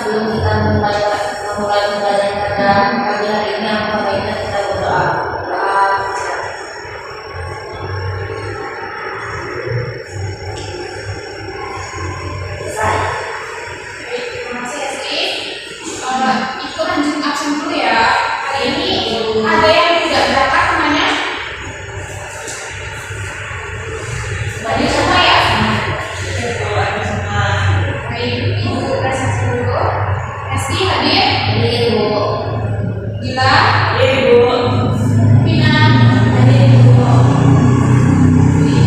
Sebelum kita memulai pembelajaran pada pagi hari ini, apa baiknya kita berdoa. Selesai. Terima kasih Esti. Ikut lanjut absen dulu ya. Hari ini ada yang tidak berangkat namanya? Banyak semua ya? Baik, Ibu presentasi dulu. Esti hadir? Hadir, Bu. Gila? Hadir, Bu. Vina? Hadir, Bu.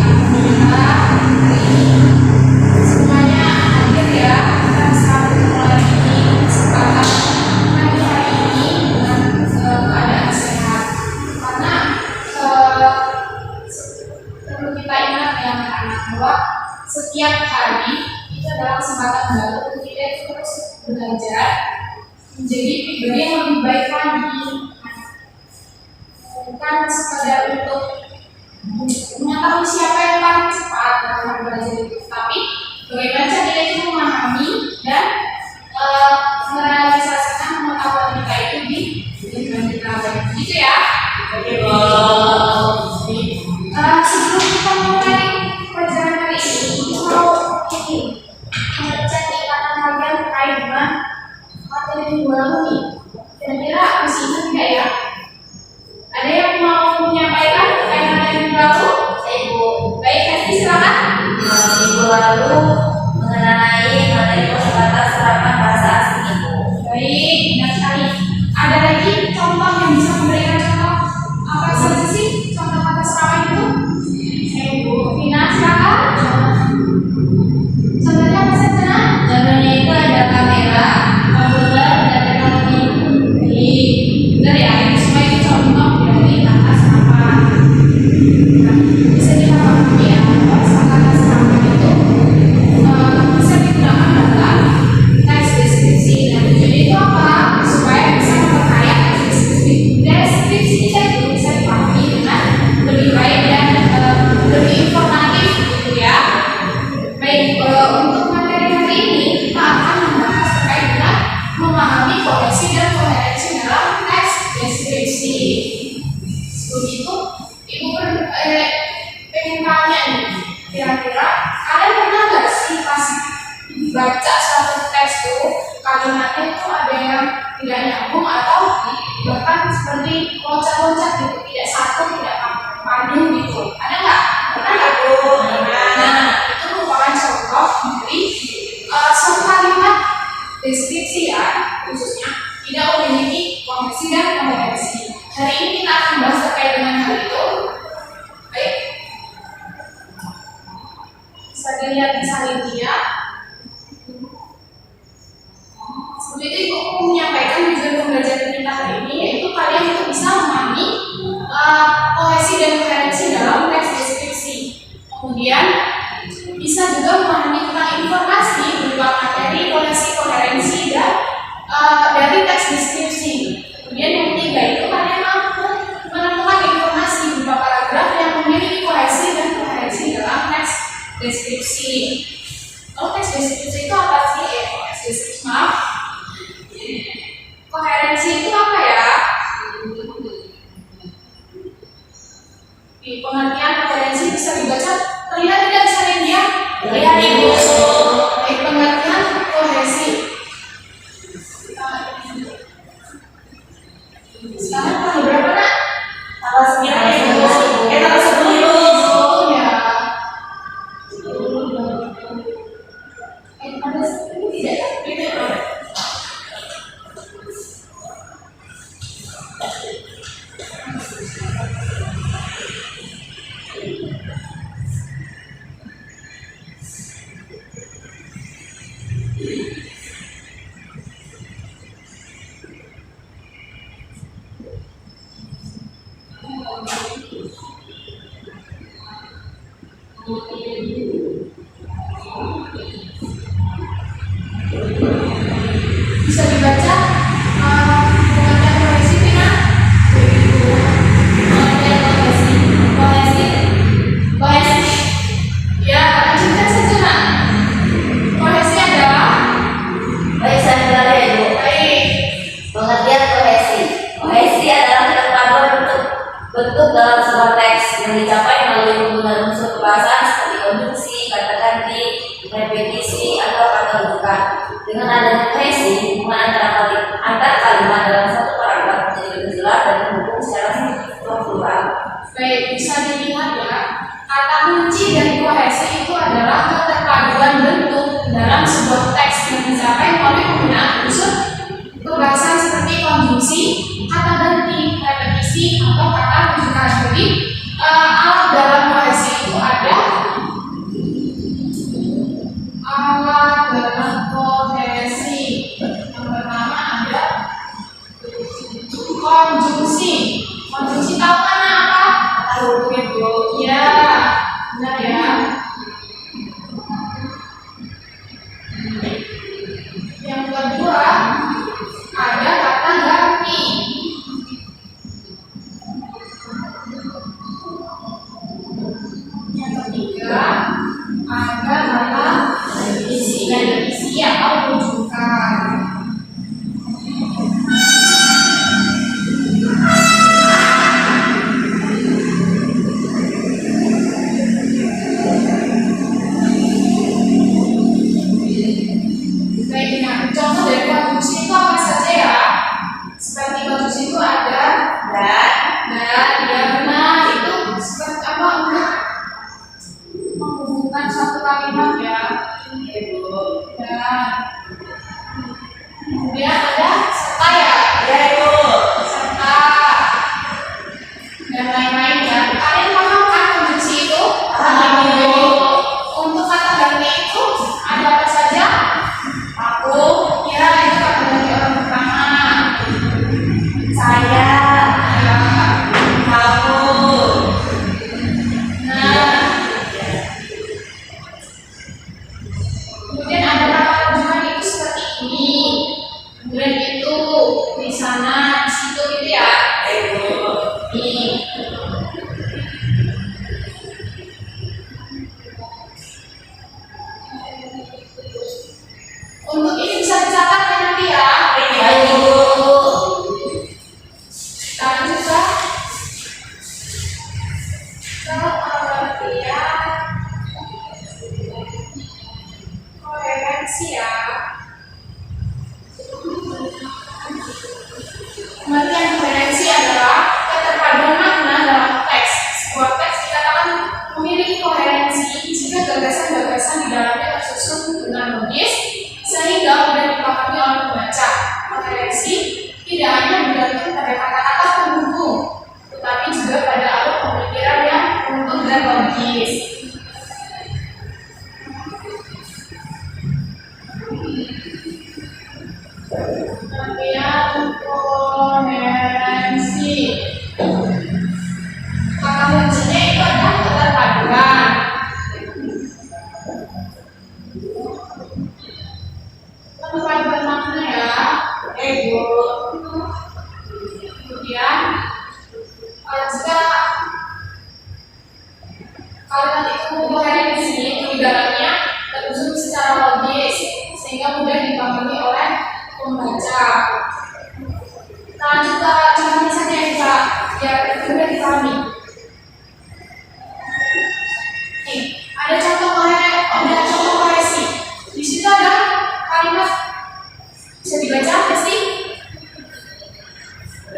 Alhamdulillah, hari ini semuanya hadir ya. Kita bisa mulai ini kesempatan pagi hari ini dengan keadaan sehat. Karena perlu kita ingat ya anak-anak bahwa setiap hari itu adalah kesempatan baru untuk kita terus belajar menjadi pribadi yang lebih baik lagi, bukan sekadar untuk mengetahui siapa yang paling cepat dalam belajar itu, tapi bagaimana cara kita memahami dan merealisasikan pengetahuan kita itu di lingkungan kita. Gitu ya. Sebelum kita mulai pelajaran hari ini, mau ngecek ikatan kalian terkait dengan materi minggu lalu nih. Kira-kira masih ingat tidak ya? Ada yang mau menyampaikan terkait materi minggu lalu? Ibu. Baik, Esti silakan. Minggu lalu mengenai materi kosakata serapan bahasa asing, Ibu. Baik, benar sekali. Ada lagi contoh yang bisa memberikan contoh apa saja sih contoh kata serapan itu? Ibu Vina silakan. Contohnya apa saja? Contohnya itu ada kamera, komputer, dan teknologi. Baik, benar ya. Ini semua itu contoh dari kata serapan. Nah, bisa kita pahami ya bahwa kata serapan itu bisa digunakan dalam teks deskripsi. Nah, tujuannya itu apa? Supaya bisa memperkaya teks deskripsi kita itu bisa dipahami dengan lebih baik dan lebih informatif gitu ya. Baik, untuk materi hari ini kita akan membahas terkait dengan memahami koneksi dan koherensi dalam teks deskripsi. Sebelum itu, Ibu pengen tanya nih, kira-kira kalian pernah nggak sih pas baca suatu teks itu kalimatnya itu ada yang tidak nyambung atau bahkan seperti loncat-loncat gitu, tidak satu, tidak padu gitu? Ada nggak? Pernah nggak? Nah, itu merupakan contoh dari suatu kalimat deskripsi ya, khususnya tidak memiliki koneksi dan koherensi. Hari ini kita akan bahas terkait dengan hal itu. Baik, bisa dilihat di salidnya. Seperti itu Ibu menyampaikan tujuan pembelajaran kita hari ini, yaitu kalian itu bisa memahami Sekarang tanggal berapa nak? Tanggal 9 Ibu. Tanggal 10 Ibu. Ya. Ada ini tidak? Bisa dibaca pengertian kohesi tidak? Kohesi. Ya, lanjutkan saja nak. Kohesi adalah Baik, saya mulai ya Ibu. baik. Pengertian kohesi. Kohesi adalah keterpaduan bentuk dalam sebuah teks yang dicapai melalui penggunaan unsur kebahasaan seperti konjungsi, kata ganti, repetisi, atau kata rujukan. Dengan adanya kohesi, hubungan antar kalimat dalam satu paragraf menjadi lebih jelas dan terhubung secara struktural. Baik, bisa dilihat ya. Kata kunci dari kohesi itu adalah keterpaduan bentuk dalam sebuah teks yang dicapai melalui penggunaan unsur kebahasaan seperti konjungsi, kata ganti, repetisi, atau kata rujukan. Jadi alat dalam kohesi itu ada alat dalam kohesi. Yang pertama ada konjungsi. Konjungsi tahu kan apa? Tahu gitu. Ya, benar ya. Yang kedua ada kata ganti. Yang ketiga ada kata isi atau rujukan. Baik, nah, contoh dari konjungsi itu apa saja ya? Seperti konjungsi itu ada ya benar itu seperti apa enggak menghubungkan satu kalimat ya. Dan kemudian ada serta ya. Ya Ibu. Serta dan lain-lain ya. Kalian paham kan konjungsi itu? Paham, Ibu. Untuk kata ganti itu ada apa saja? Aku, Ya, itu kata ganti orang pertama. saya, Ya. kamu. Nah, kemudian ada kata rujukan itu seperti ini. Kemudian itu di sana, di situ gitu ya. Ibu. Ini. Untuk ini bisa dicatat ya nanti ya. Baik Ibu. Sekarang juga kalau pengertian koherensi ya. Pengertian koherensi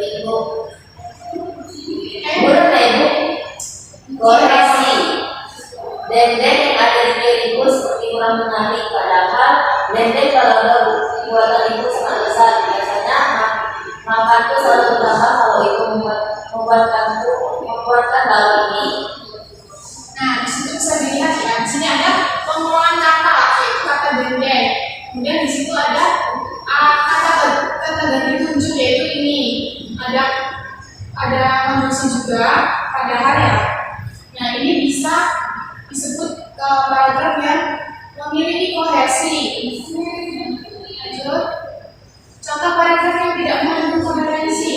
Ibu. Boleh nggak Ibu? Kohesi. Dendeng yang ada di piringku seperti kurang menarik, padahal dendeng kalau buatan Ibu sangat lezat. Biasanya makanku selalu bertambah kalau Ibu membuatkan hal ini. Nah, di situ bisa dilihat ya. Di sini ada pengulangan kata, yaitu kata dendeng. Kemudian di situ ada kata ganti tunjuk, yaitu ini. Ada konjungsi juga, padahal ya. Nah, ini bisa disebut paragraf yang memiliki kohesi. Lanjut. Contoh paragraf yang tidak mengandung koherensi.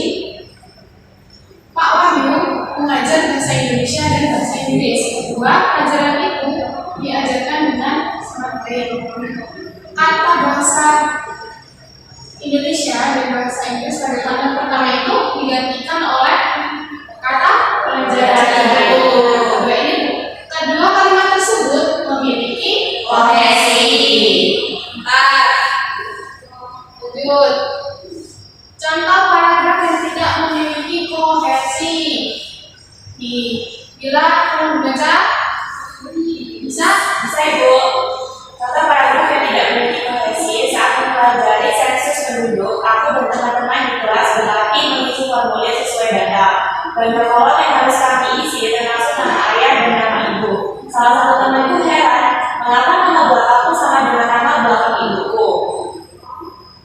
Pak Wahyu mengajar bahasa Indonesia dan bahasa Inggris. Kedua, pelajaran itu diajarkan dengan sangat baik. Kata bahasa Indonesia dan bahasa Inggris pada kalimat pertama itu digantikan oleh kata pelajaran itu. Kedua kalimat tersebut memiliki Kohesi. Lanjut. Contoh paragraf yang tidak memiliki kohesi. Bila kamu membaca, bisa Ibu. Contoh paragraf yang tidak memiliki kohesi. Saat mempelajari sensus penduduk, aku dan teman-teman di kelas berlatih mengisi formulir sesuai data. Banyak kolom yang harus kami isi, termasuk nama ayah dan nama ibu. Salah satu temanku heran, mengapa nama belakangku sama dengan nama belakang ibuku?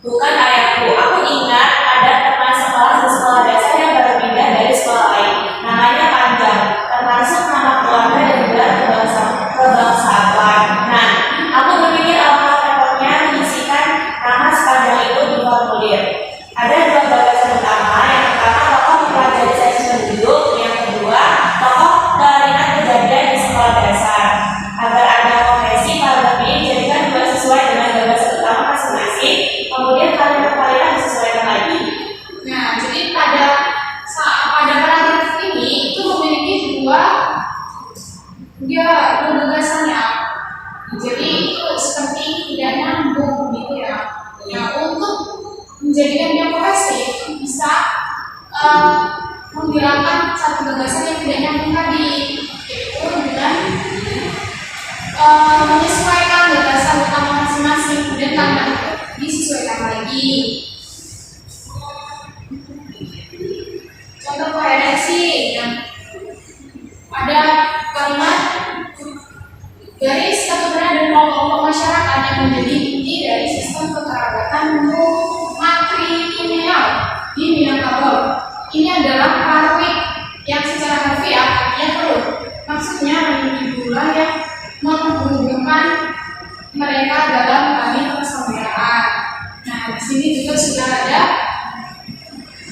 Bukan ayahku. Aku ingat ada teman sekolah di sekolah dasar yang baru pindah dari sekolah lain. Namanya panjang, termasuk nama keluarga dan gelar kebangsaan. Nah, aku berpikir alangkah repotnya mengisikan nama sepanjang itu di formulir. Ada dua gagasan utama. Yang pertama, tokoh mempelajari sensus penduduk. Yang kedua, tokoh teringat kejadian di sekolah dasar. Agar ada kohesi, paragraf ini dijadikan dua sesuai dengan gagasan utama masing-masing. Kemudian kalimat-kalimat disesuaikan lagi. Nah, jadi pada paragraf ini itu memiliki dua gagasan ya. Jadi itu seperti tidak nyambung gitu ya. Nah, untuk menjadikan dia kohesi itu bisa menghilangkan satu gagasan yang tidak nyambung tadi, yaitu dengan menyesuaikan gagasan utama masing-masing, kemudian kalimat itu disesuaikan lagi. Contoh koherensi, yang ada kalimat garis keturunan dan kelompok masyarakat yang menjadi inti dari sistem kekerabatan matrilineal di Minangkabau. Ini adalah parwik yang secara harfiah artinya perut. Maksudnya memiliki bulan yang menghubungkan mereka dalam tali persaudaraan. Nah, di sini juga sudah ada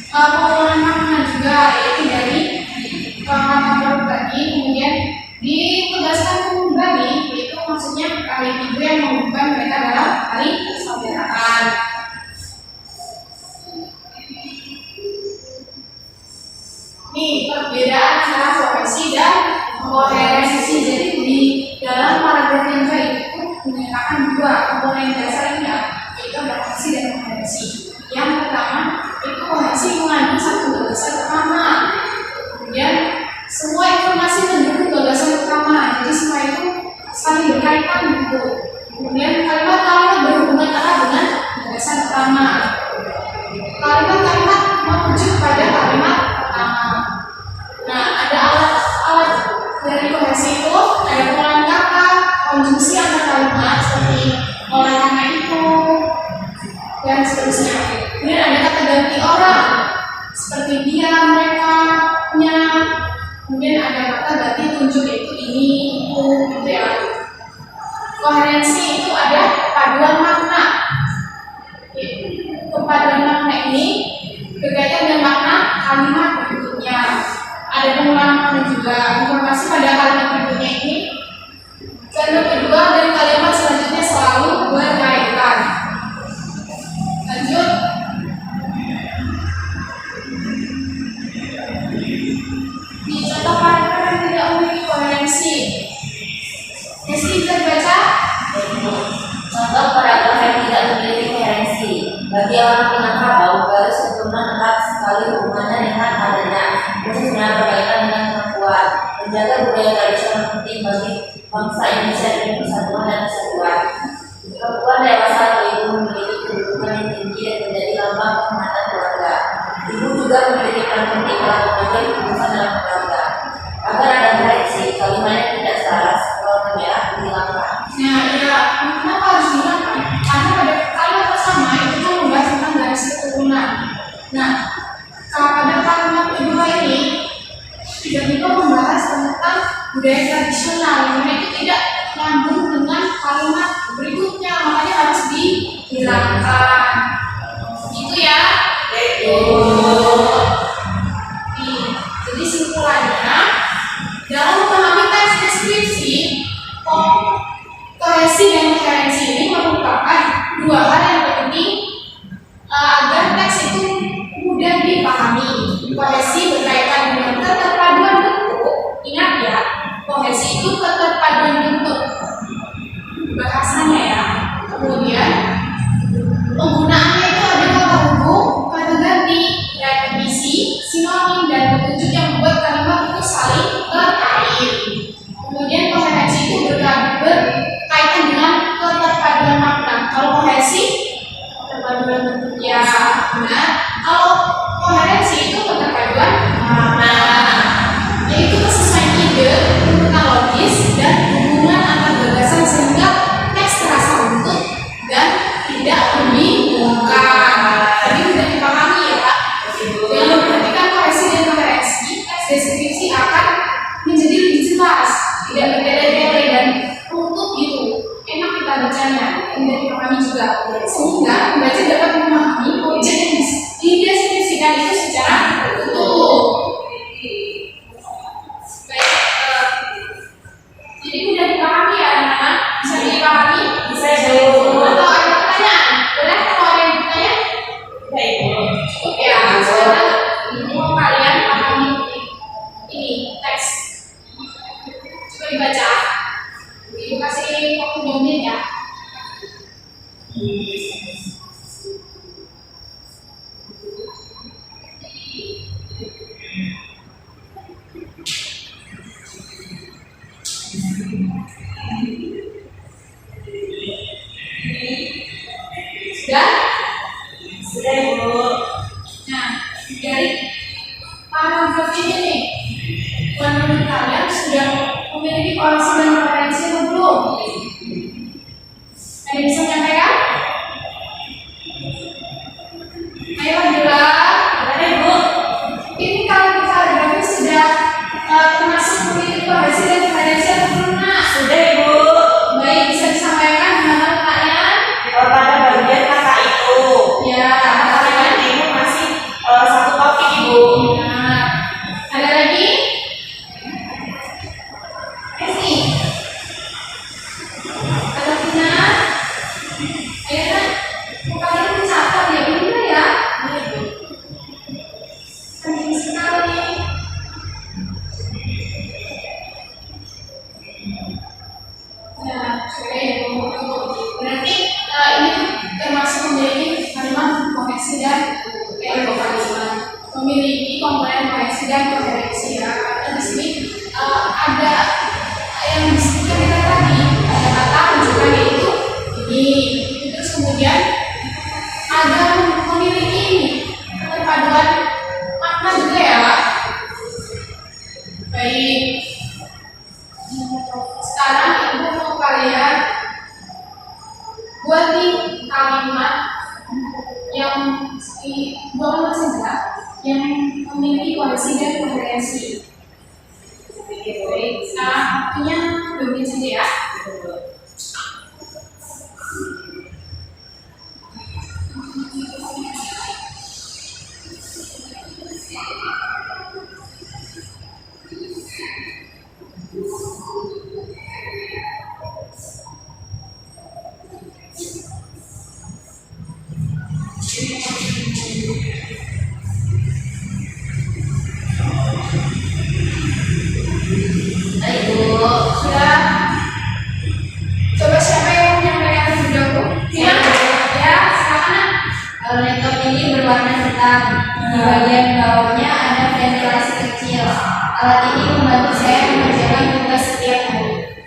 pengulangan makna juga, yaitu dari kata perut tadi, kemudian ditegaskan kembali, yaitu maksudnya tali ibu yang menghubungkan mereka dalam tali persaudaraan. Nih, perbedaan antara kohesi dan koherensi. Jadi di dalam paragraf yang baik itu menyatakan dua komponen dasarnya, yaitu ada kohesi dan koherensi. Yang pertama itu kohesi mengandung satu gagasan utama. Kemudian semua informasi mendukung gagasan utama. Jadi semua itu saling berkaitan gitu. Kemudian kalimat-kalimat berhubungan erat dengan gagasan utama. Kalimat-kalimat merujuk pada kalimat pertama. Nah, ada alat-alat dari kohesi itu, ada pengulangan kata, konjungsi antar kalimat seperti oleh karena itu dan seterusnya. Kemudian ada kata ganti orang seperti dia, mereka, nya. Kemudian ada kata ganti tunjuk, yaitu ini, itu, gitu ya. Koherensi itu ada kepaduan makna. Kepaduan makna ini berkaitan dengan makna kalimat berikutnya. Ada pengulangan makna juga. Informasi pada kalimat berikutnya ini kalimat kedua dan kalimat selanjutnya selalu berkaitan. Lanjut. Di contoh paragraf yang tidak memiliki koherensi, Desi bisa dibaca? Contoh paragraf yang tidak memiliki koherensi. Bagi orang Minangkabau, garis keturunan erat sekali hubungan khususnya berkaitan dengan kemampuan menjaga budaya tradisional penting bagi bangsa Indonesia demi persatuan dan kesatuan. Perempuan dewasa atau ibu memiliki kedudukan yang tinggi dan menjadi lambang kehormatan keluarga. Ibu juga memiliki peran penting dalam mengambil keputusan dalam keluarga. Agar ada koreksi, kalimatnya tidak salah, warna merah dihilangkan. Nah, ya, kenapa harus dihilangkan? Karena pada kalimat pertama itu kan membahas tentang garis keturunan. Nah, pada kalimat kedua ini tiba-tiba membahas tentang budaya tradisional yang mana itu tidak nyambung dengan kalimat berikutnya, makanya harus dihilangkan. Gitu ya. Jadi simpulannya, dalam memahami teks deskripsi, kohesi dan koherensi ini merupakan dua hal yang penting agar teks itu mudah dipahami. Kohesi berkaitan dengan keterpaduan bentuk. Ingat ya, kohesi itu keterpaduan bentuk bahasanya ya. Kemudian penggunaannya itu ada kata hubung, kata ganti, repetisi, sinonim, dan petunjuk yang membuat kalimat itu saling terkait. Kemudian koherensi itu berkaitan dengan keterpaduan makna. Kalau kohesi keterpaduan bentuk ya benar. Kalau koherensi itu keterpaduan makna, yaitu kesesuaian ide, urutan logis, dan hubungan antar gagasan sehingga teks terasa utuh dan tidak membingungkan. Tadi sudah dipahami ya Pak. Dengan memperhatikan kohesi dan koherensi, teks deskripsi akan menjadi lebih jelas, tidak bertele-tele dan runtuh gitu. Enak kita bacanya, mudah dipahami juga. Sehingga pembaca dapat memahami objek yang dideskripsikan itu secara utuh. Baik, jadi mudah dipahami ya anak-anak? Bisa dipahami? Bisa Bu. Atau ada pertanyaan? Boleh kalau ada yang bertanya? Baik Bu. Cukup ya, sekarang mau kalian pahami ini teks. Coba dibaca. Ibu kasih waktu 2 menit ya. Sudah? Sudah Bu. Nah, dari paragraf ini nih, menurut kalian sudah memiliki kohesi dan koherensi atau belum? Ada yang bisa menyampaikan? Ayo lanjutlah. Ada Bu. Ini kalau di paragraf ini sudah termasuk memiliki kohesi dan koherensi atau belum? Nah, Sudah Bu. baik, bisa disampaikan di mana letaknya? Pada bagian kata itu. Ya, Karena kalimat ini masih satu topik Ibu. nah, ada lagi? Esi, ada Tina? Ayo nak, kalian mencatat ya, benar ya? Penting sekali. Nah, coba ya, berarti ini termasuk memiliki kalimat kohesi dan memiliki komponen kohesi dan koherensi ya. Karena di sini ada yang disebutkan kita tadi, ada kata rujukan yaitu ini. Terus kemudian ada memiliki ini keterpaduan makna juga ya. Baik. Sekarang ibu mau kalian buat nih kalimat yang dua kalimat saja yang memiliki kohesi dan koherensi. Baik, sekarang waktunya 2 menit saja ya. Laptop ini berwarna hitam. Di bagian bawahnya ada ventilasi kecil. Alat ini membantu saya mengerjakan tugas setiap hari.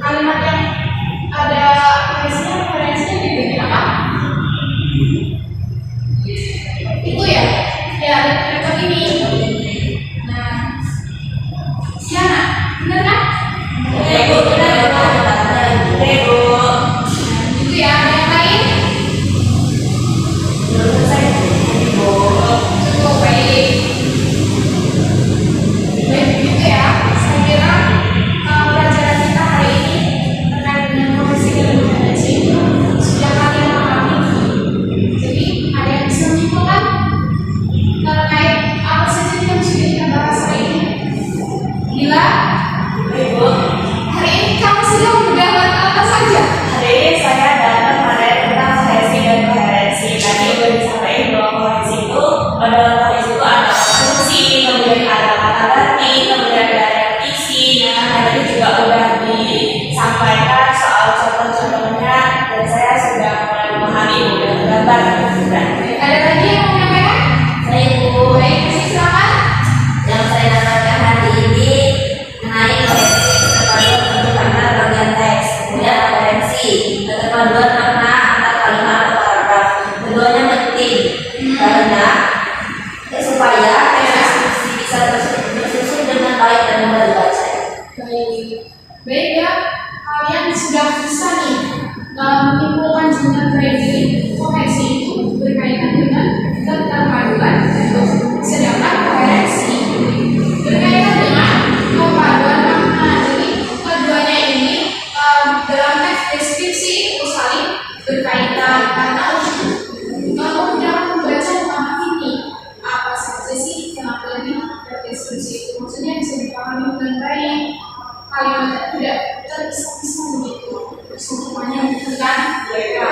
Kalimat yang ada referensinya di bagian apa? Itu ya, ya laptop ini. Nah, Siana, benar kan? Ibu benar Ibu. Itu ya, ada yang lain? Menurut saya Ibu. Cukup baik. Baik, begitu ya. Saya kira pelajaran kita hari ini terkait dengan profesi dan kompetensi sudah kalian pahami. Jadi, ada yang bisa menyimpulkan terkait apa saja yang sudah kita bahas hari ini? Gila? Ibu. Hari ini kamu sudah mendapat apa saja? Hari ini saya dapat materi tentang kohesi dan koherensi. Tadi udah disampaikan bahwa kohesi itu dalam kohesi itu ada fungsi, kemudian ada kata ganti, kemudian ada repetisi. Nah, tadi juga udah disampaikan soal contoh-contohnya dan saya sudah mulai memahami udah tergambar. Ada lagi yang mau menyampaikan? Saya Ibu. Baik, kasih silakan. Yang saya dapatkan hari ini mengenai kohesi keterpaduan bentuk kata bagian teks, kemudian koherensi keterpaduan makna antar kalimat atau paragraf. Keduanya penting karena supaya teks deskripsi bisa tersusun dengan baik dan mudah dibaca. Baik, baik ya. Kalian sudah bisa nih menyimpulkan jumlah kredit kohesi itu berkaitan dengan keterpaduan bentuk, sedangkan koherensi berkaitan dengan kepaduan makna. Jadi keduanya ini dalam teks deskripsi itu saling berkaitan karena kalau dalam membaca memahami ini apa saja sih yang ada di deskripsi itu, maksudnya bisa dipahami dengan baik, kalimatnya tidak terpisah-pisah begitu, semuanya bukan mereka.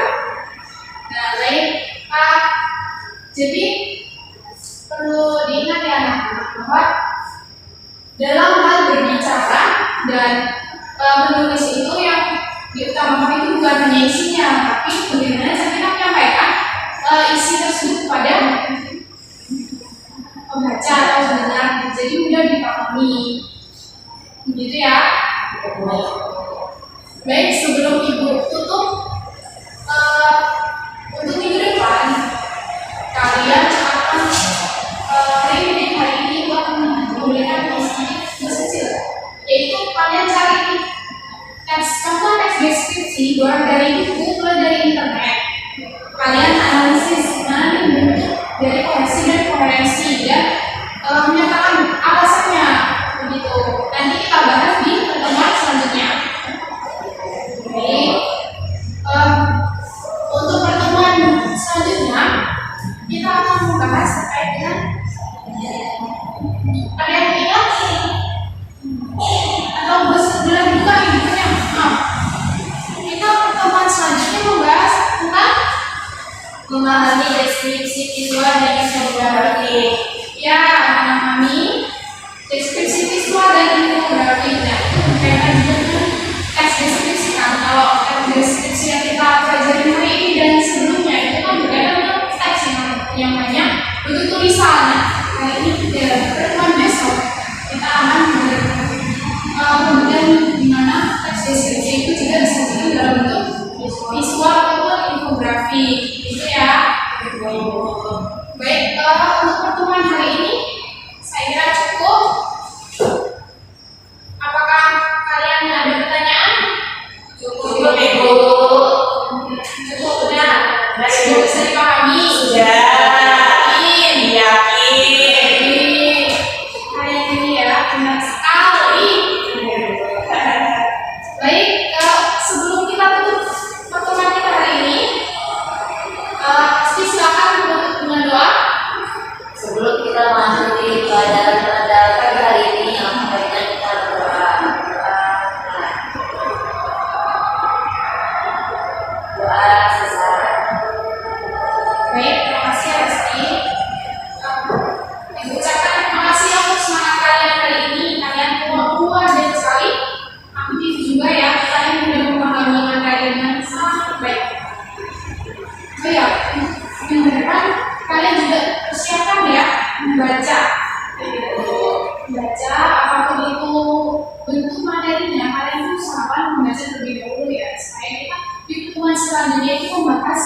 Nah, baik, jadi perlu diingat ya anak-anak bahwa dalam hal berbicara dan menulis itu yang diutamakan itu bukan hanya isinya, tapi bagaimana cara kita menyampaikan isi tersebut kepada pembaca atau pendengar, jadi mudah dipahami, begitu ya. Baik, sebelum ibu tutup untuk minggu depan kalian akan hari ini ibu akan memberikan tugas kecil, yaitu kalian cari contoh teks deskripsi mulai dari buku, mulai dari internet. Kalian analisis mana nih bentuk dari kohesi dan koherensi dan menyatakan alasannya begitu. Nanti kita bahas di pertemuan selanjutnya. Baik. Untuk pertemuan selanjutnya kita akan membahas terkait dengan ada yang ingat atau boleh buka bukunya. Kita pertemuan selanjutnya membahas tentang Memahami deskripsi visual dan infografi. ya memahami deskripsi visual dan infografi. Nah, itu berkaitan juga dengan teks deskripsi kan. Kalau teks deskripsi yang kita pelajari hari ini dan sebelumnya itu kan berkaitan dengan teks yang banyak bentuk tulisan. Nah, hari ini pertemuan besok kita akan kemudian di mana teks deskripsi itu juga disajikan dalam bentuk visual ataupun infografi, gitu ya. Baik, untuk pertemuan hari ini saya kira cukup. Apakah kalian ada pertanyaan? Cukup Ibu. Cukup, benar. Sudah bisa dipahami? Sudah. Yakin. Hari ini ya, benar sekali. Baik, sebelum kita tutup pertemuan kita hari ini, silakan menutup dengan doa. Sebelum kita masuk di pelajaran pagi hari ini, yang baiknya kita berdoa. Doa sesat. Baik, terima kasih Resti. Ibu ucapkan terima kasih untuk semangat kalian hari ini. Kalian luar biasa sekali. Aktif juga ya. Kalian sudah memahami materi dengan sangat baik. Baik, yang ke depan kalian juga persiapkan ya membaca bentuk materinya kalian itu usahakan membaca terlebih dahulu ya, supaya kita di pertemuan selanjutnya itu membahas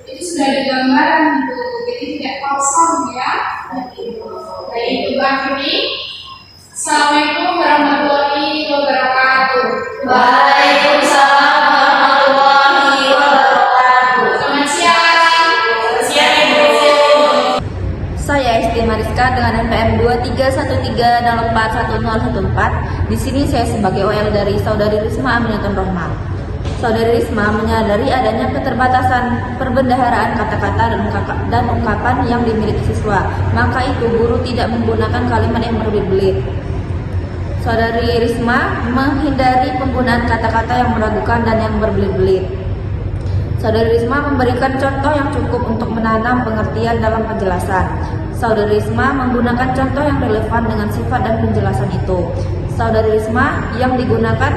itu sudah ada gambaran gitu, jadi tidak kosong ya. Baik, Ibu akhiri. Assalamualaikum warahmatullahi wabarakatuh. Waalaikumsalam warahmatullahi wabarakatuh. Selamat siang. Siap Ibu. Saya Esti Mariska dengan NPM 2313041014. Di sini saya sebagai OL dari Saudari Risma Aminatun Rohmah. Saudari Risma menyadari adanya keterbatasan perbendaharaan kata-kata dan ungkapan yang dimiliki siswa. Maka itu guru tidak menggunakan kalimat yang berbelit-belit. Saudari Risma menghindari penggunaan kata-kata yang meragukan dan yang berbelit-belit. Saudari Risma memberikan contoh yang cukup untuk menanam pengertian dalam penjelasan. Saudari Risma menggunakan contoh yang relevan dengan sifat dan penjelasan itu. Saudari Risma yang digunakan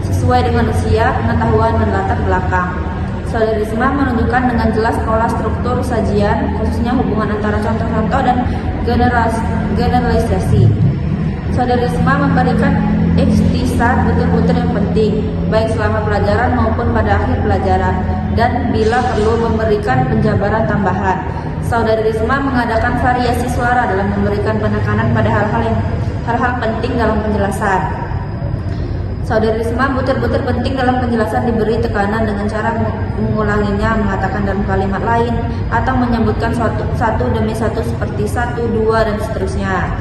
sesuai dengan usia, pengetahuan, dan latar belakang. Saudari Risma menunjukkan dengan jelas pola struktur sajian, khususnya hubungan antara contoh-contoh dan generalisasi. Saudari Risma memberikan ikhtisar butir-butir yang penting, baik selama pelajaran maupun pada akhir pelajaran, dan bila perlu memberikan penjabaran tambahan. Saudari Risma mengadakan variasi suara dalam memberikan penekanan pada hal-hal penting dalam penjelasan. Saudari Risma butir-butir penting dalam penjelasan diberi tekanan dengan cara mengulanginya, mengatakan dalam kalimat lain, atau menyebutkan satu demi satu seperti 1, 2, dan seterusnya.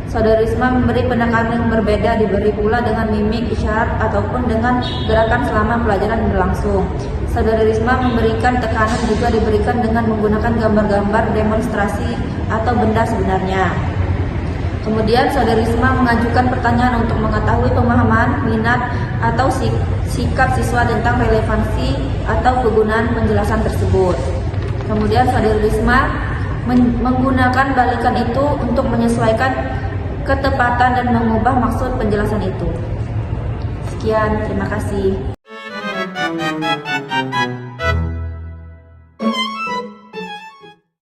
Saudari Risma memberi penekanan yang berbeda, diberi pula dengan mimik, isyarat, ataupun dengan gerakan selama pelajaran berlangsung. Saudari Risma memberikan tekanan juga diberikan dengan menggunakan gambar-gambar demonstrasi atau benda sebenarnya. Kemudian Saudari Risma mengajukan pertanyaan untuk mengetahui pemahaman, minat, atau sikap siswa tentang relevansi atau kegunaan penjelasan tersebut. Kemudian Saudari Risma menggunakan balikan itu untuk menyesuaikan ketepatan dan mengubah maksud penjelasan itu. Sekian, terima kasih.